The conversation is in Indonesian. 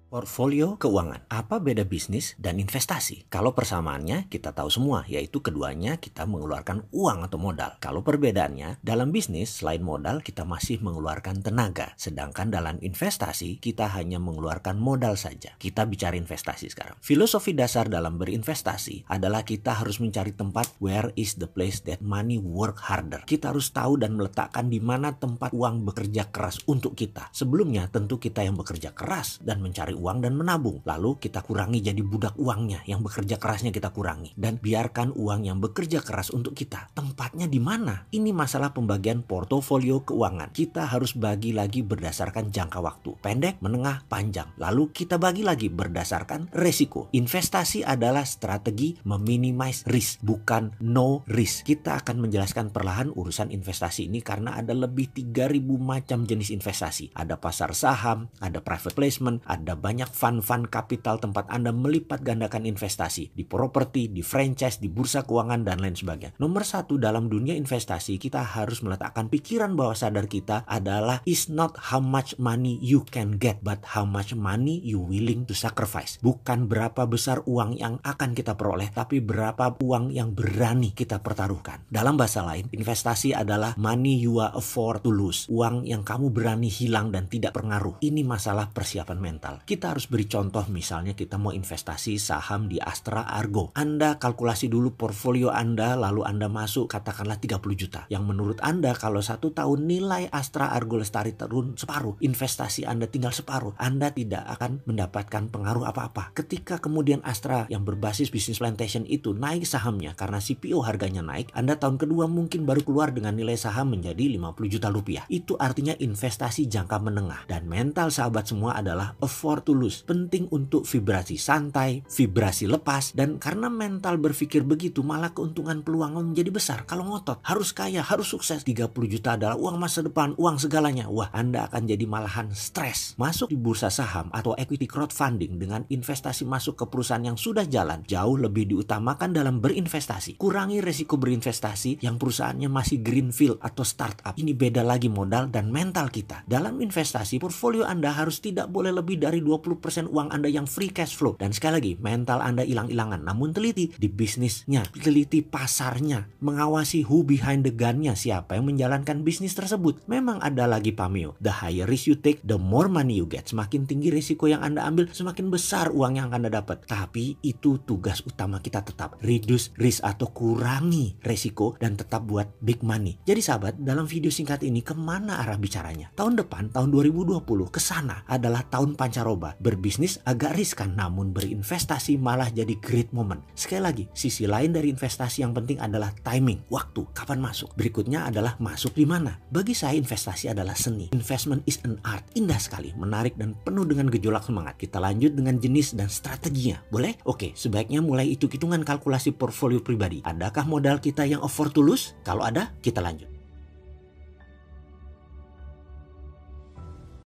Portfolio keuangan. Apa beda bisnis dan investasi? Kalau persamaannya kita tahu semua, yaitu keduanya kita mengeluarkan uang atau modal. Kalau perbedaannya, dalam bisnis selain modal kita masih mengeluarkan tenaga. Sedangkan dalam investasi kita hanya mengeluarkan modal saja. Kita bicara investasi sekarang. Filosofi dasar dalam berinvestasi adalah kita harus mencari tempat where is the place that money work harder. Kita harus tahu dan meletakkan di mana tempat uang bekerja keras untuk kita. Sebelumnya tentu kita yang bekerja keras dan mencari uang dan menabung. Lalu kita kurangi jadi budak uangnya, yang bekerja kerasnya kita kurangi. Dan biarkan uang yang bekerja keras untuk kita. Tempatnya di mana? Ini masalah pembagian portofolio keuangan. Kita harus bagi lagi berdasarkan jangka waktu. Pendek, menengah, panjang. Lalu kita bagi lagi berdasarkan resiko. Investasi adalah strategi meminimize risk, bukan no risk. Kita akan menjelaskan perlahan urusan investasi ini karena ada lebih 3.000 macam jenis investasi. Ada pasar saham, ada private placement, ada banyak fund-fund kapital tempat Anda melipat gandakan investasi di properti, di franchise, di bursa keuangan, dan lain sebagainya. Nomor satu dalam dunia investasi, kita harus meletakkan pikiran bawah sadar kita adalah is not how much money you can get, but how much money you willing to sacrifice. Bukan berapa besar uang yang akan kita peroleh, tapi berapa uang yang berani kita pertaruhkan. Dalam bahasa lain, investasi adalah money you are afford to lose. Uang yang kamu berani hilang dan tidak pengaruh. Ini masalah persiapan mental. Kita harus beri contoh, misalnya kita mau investasi saham di Astra Argo. Anda kalkulasi dulu portfolio Anda, lalu Anda masuk katakanlah 30 juta. Yang menurut Anda kalau 1 tahun nilai Astra Argo Lestari turun separuh, investasi Anda tinggal separuh, Anda tidak akan mendapatkan pengaruh apa-apa. Ketika kemudian Astra yang berbasis bisnis plantation itu naik sahamnya karena CPO harganya naik, Anda tahun kedua mungkin baru keluar dengan nilai saham menjadi 50 juta rupiah. Itu artinya investasi jangka menengah. Dan mental sahabat semua adalah afford to lose. Penting untuk vibrasi santai, vibrasi lepas, dan karena mental berpikir begitu, malah keuntungan peluang menjadi besar. Kalau ngotot, harus kaya, harus sukses, 30 juta adalah uang masa depan, uang segalanya. Wah, Anda akan jadi malahan stres. Masuk di bursa saham atau equity crowdfunding dengan investasi masuk ke perusahaan yang sudah jalan, jauh lebih diutamakan dalam berinvestasi. Kurangi resiko berinvestasi yang perusahaannya masih greenfield atau startup. Ini beda lagi modal dan mental kita. Dalam investasi, portfolio Anda harus tidak boleh lebih dari 20% uang Anda yang free cash flow. Dan sekali lagi, mental Anda hilang-hilangan. Namun teliti di bisnisnya, teliti pasarnya, mengawasi who behind the gun-nya, siapa yang menjalankan bisnis tersebut. Memang ada lagi pameo. The higher risk you take, the more money you get. Semakin tinggi risiko yang Anda ambil, semakin besar uang yang Anda dapat. Tapi itu tugas utama kita tetap. Reduce risk atau kurangi risiko dan tetap buat big money. Jadi sahabat, dalam video singkat ini kemana arah bicaranya? Tahun depan, tahun 2020, kesana adalah tahun pancaroba. Berbisnis agak riskan, namun berinvestasi malah jadi great moment. Sekali lagi, sisi lain dari investasi yang penting adalah timing, waktu, kapan masuk. Berikutnya adalah masuk di mana. Bagi saya investasi adalah seni. Investment is an art. Indah sekali, menarik dan penuh dengan gejolak semangat. Kita lanjut dengan jenis dan strateginya. Boleh? Oke, sebaiknya mulai hitung-hitungan kalkulasi portfolio pribadi. Adakah modal kita yang afford to lose? Kalau ada, kita lanjut.